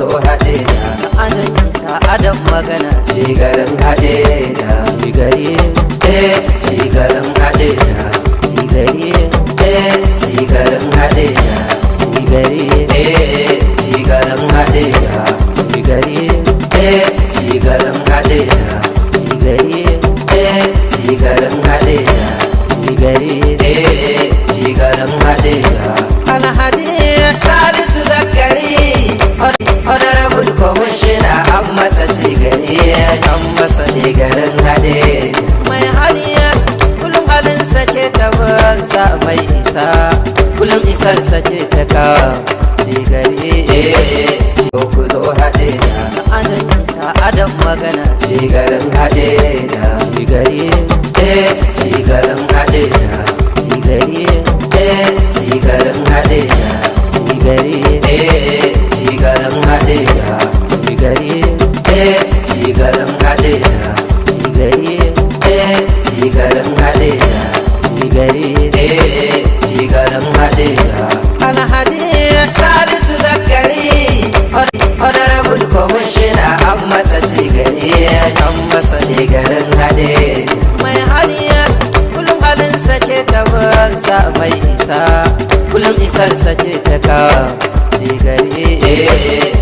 zo Hadeja. Adan isa adam magana cigarin Hadeja. Cigari cigarin Hadeja. Cigari cigarin Hadeja. Cigari cigarin Hadeja. Cigari cigarin Hadeja. Cigari cigarin Hadeja. Cigari cigarin Hadeja. Alhaji Salisu Zakari Honorable Commissioner an masa cigari, an masa cigarin Hadeja. Mai haniya kullum halin sake tabansa mai isa, kullum isar sake ta kawo cigari. Ku zo Hadeja. Adan isa adam magana cigarin Hadeja. Cigari cigarin Hadeja. Cigari cigarin Hadeja. Cigari cigarin Hadeja. Cigari cigarin Hadeja. Cigari cigarin Hadeja. Cigari cigarin Hadeja. Alhaji Salisu Zakari Honorable Commissioner an masa cigari, an masa cigarin Hadeja. Mai haniya kullum halin sake tabansa mai isa, kullum isar sake ta kawo cigari.